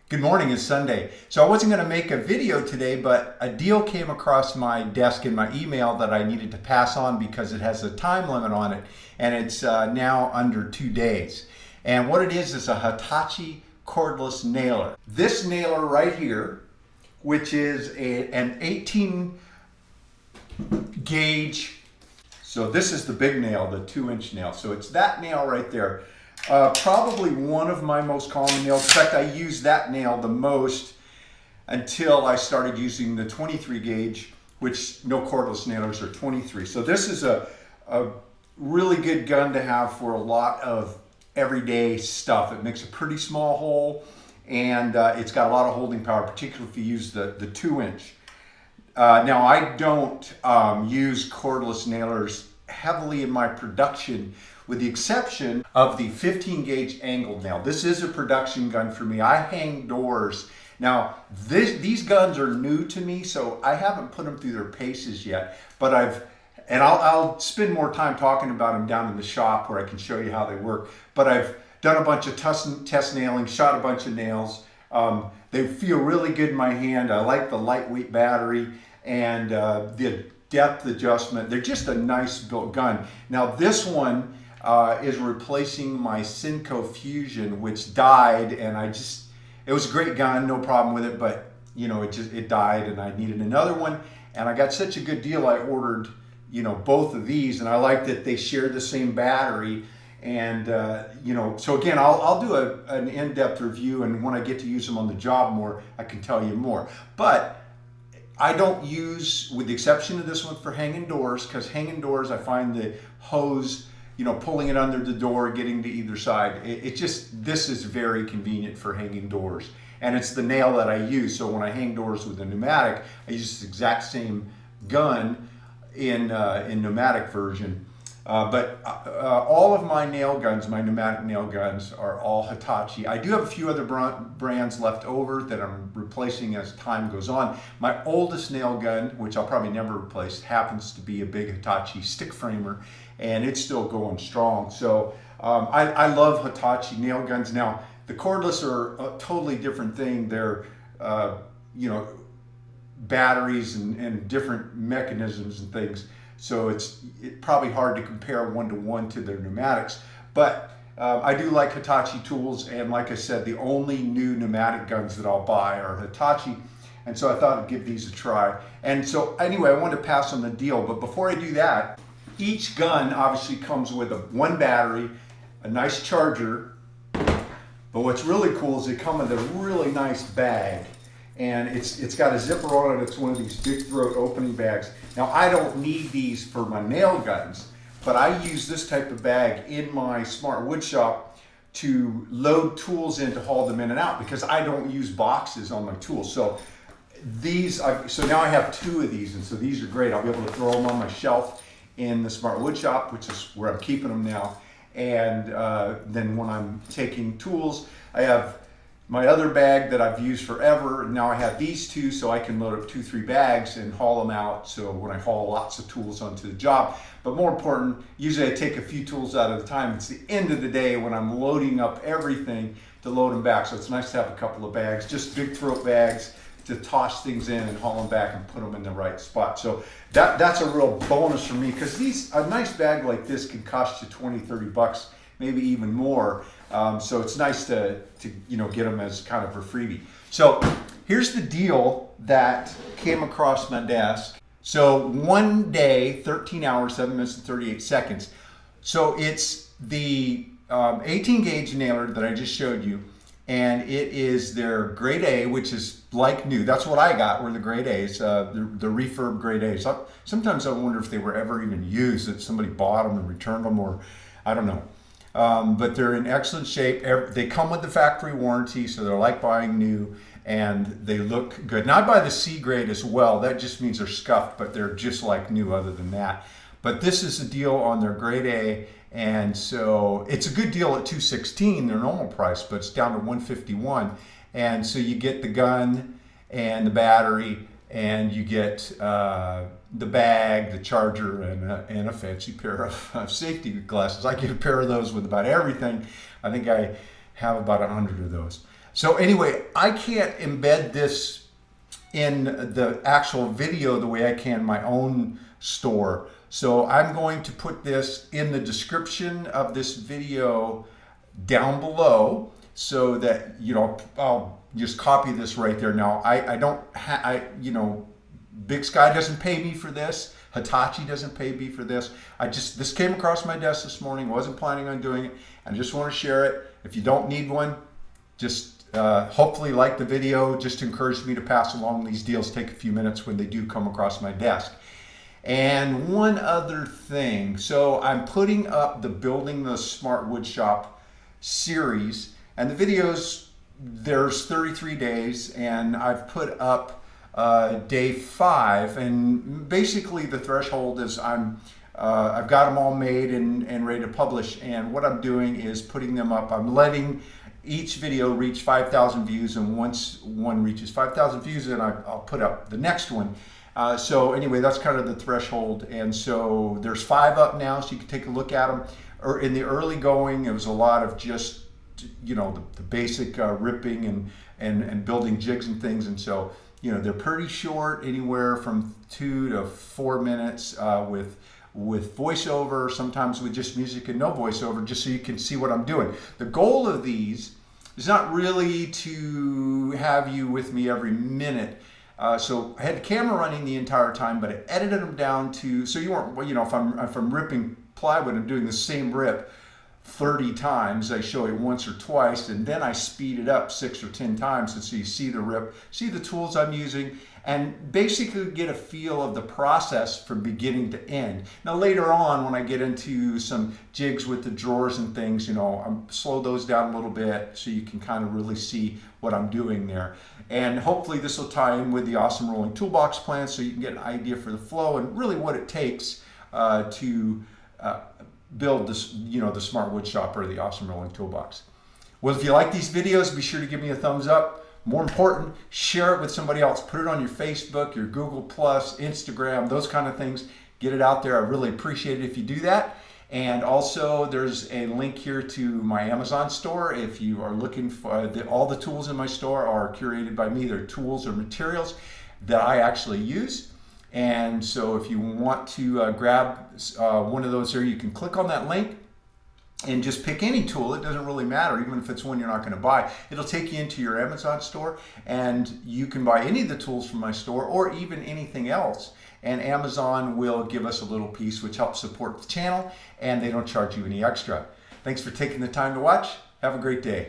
Good morning, it's Sunday. So I wasn't going to make a video today, but a deal came across my desk in my email that I needed to pass on because it has a time limit on it, and it's now under 2 days. And what it is a Hitachi Cordless Nailer. This nailer right here, which is an 18 gauge, so this is the big nail, the 2-inch nail. So it's that nail right there. Probably one of my most common nails. In fact, I used that nail the most until I started using the 23 gauge, which no cordless nailers are 23. So this is a really good gun to have for a lot of everyday stuff. It makes a pretty small hole, and it's got a lot of holding power, particularly if you use the 2-inch. Now, I don't use cordless nailers heavily in my production, with the exception of the 15 gauge angled nail. This is a production gun for me. I hang doors. Now, these guns are new to me, so I haven't put them through their paces yet, but I'll spend more time talking about them down in the shop where I can show you how they work. But I've done a bunch of test nailing, shot a bunch of nails. They feel really good in my hand. I like the lightweight battery and the depth adjustment. They're just a nice built gun. Now this one is replacing my Synco Fusion, which died, and it was a great gun, no problem with it, but you know, it died and I needed another one, and I got such a good deal I ordered, you know, both of these, and I like that they share the same battery. And you know, so again, I'll do an in-depth review, and when I get to use them on the job more, I can tell you more. But I don't use, with the exception of this one, for hanging doors, because hanging doors, I find the hose, you know, pulling it under the door, getting to either side. This is very convenient for hanging doors. And it's the nail that I use. So when I hang doors with a pneumatic, I use the exact same gun in pneumatic version. But all of my nail guns, my pneumatic nail guns, are all Hitachi. I do have a few other brands left over that I'm replacing as time goes on. My oldest nail gun, which I'll probably never replace, happens to be a big Hitachi stick framer, and it's still going strong. So I love Hitachi nail guns. Now, the cordless are a totally different thing. They're, you know, batteries and different mechanisms and things. So it's probably hard to compare one-to-one to their pneumatics. But I do like Hitachi tools, and like I said, the only new pneumatic guns that I'll buy are Hitachi. And so I thought I'd give these a try. And so anyway, I wanted to pass on the deal. But before I do that, each gun obviously comes with one battery, a nice charger. But what's really cool is they come with a really nice bag. And it's got a zipper on it. It's one of these big throat opening bags. Now, I don't need these for my nail guns, but I use this type of bag in my smart wood shop to load tools in to haul them in and out, because I don't use boxes on my tools. So so now I have 2 of these, and so these are great. I'll be able to throw them on my shelf in the smart wood shop, which is where I'm keeping them now. And then when I'm taking tools, I have my other bag that I've used forever, and now I have these 2, so I can load up 2-3 bags and haul them out. So when I haul lots of tools onto the job, but more important, usually I take a few tools out at a time. It's the end of the day when I'm loading up everything to load them back. So it's nice to have a couple of bags, just big throat bags to toss things in and haul them back and put them in the right spot. So that's a real bonus for me, because a nice bag like this can cost you 20, 30 bucks, maybe even more. So it's nice to you know, get them as kind of a freebie. So here's the deal that came across my desk. So 1 day, 13 hours, 7 minutes and 38 seconds. So it's the 18 gauge nailer that I just showed you, and it is their grade A, which is like new. That's what I got, were the grade A's, the refurb grade A's. Sometimes I wonder if they were ever even used, that somebody bought them and returned them, or I don't know. But they're in excellent shape. They come with the factory warranty, so they're like buying new, and they look good. Now I buy the C grade as well. That just means they're scuffed, but they're just like new other than that. But this is a deal on their grade A, and so it's a good deal at $216, their normal price, but it's down to $151. And so you get the gun and the battery, and you get the bag, the charger, and a fancy pair of safety glasses. I get a pair of those with about everything. I think I have about 100 of those. So anyway, I can't embed this in the actual video the way I can my own store. So I'm going to put this in the description of this video down below so that, I'll just copy this right there. Now, I don't, Big Sky doesn't pay me for this. Hitachi doesn't pay me for this. This came across my desk this morning. Wasn't planning on doing it. And I just want to share it. If you don't need one, just hopefully like the video. Just encourage me to pass along these deals. Take a few minutes when they do come across my desk. And one other thing. So I'm putting up the Building the Smart Woodshop series. And the videos, there's 33 days. And I've put up day 5, and basically the threshold is I've got them all made and ready to publish, and what I'm doing is putting them up. I'm letting each video reach 5,000 views, and once one reaches 5,000 views, then I'll put up the next one. So anyway, that's kind of the threshold, and so there's 5 up now, so you can take a look at them. Or in the early going, it was a lot of just the basic ripping and building jigs and things, and so they're pretty short, anywhere from 2 to 4 minutes with voiceover, sometimes with just music and no voiceover, just so you can see what I'm doing. The goal of these is not really to have you with me every minute. So I had the camera running the entire time, but I edited them down to, so you weren't, if I'm ripping plywood, I'm doing the same rip 30 times. I show it once or twice, and then I speed it up 6 or 10 times, and so you see the rip, see the tools I'm using, and basically get a feel of the process from beginning to end. Now later on, when I get into some jigs with the drawers and things, I'm slow those down a little bit so you can kind of really see what I'm doing there. And hopefully this will tie in with the Awesome Rolling Toolbox plan, so you can get an idea for the flow and really what it takes to build this, the Smart Wood Shop or the Awesome Rolling Toolbox. Well, if you like these videos, be sure to give me a thumbs up. More important, share it with somebody else. Put it on your Facebook, your Google+, Instagram, those kind of things. Get it out there. I really appreciate it if you do that. And also, there's a link here to my Amazon store. If you are looking for, all the tools in my store are curated by me. They're tools or materials that I actually use. And so if you want to grab one of those there, you can click on that link and just pick any tool. It doesn't really matter, even if it's one you're not going to buy. It'll take you into your Amazon store, and you can buy any of the tools from my store or even anything else. And Amazon will give us a little piece, which helps support the channel, and they don't charge you any extra. Thanks for taking the time to watch. Have a great day.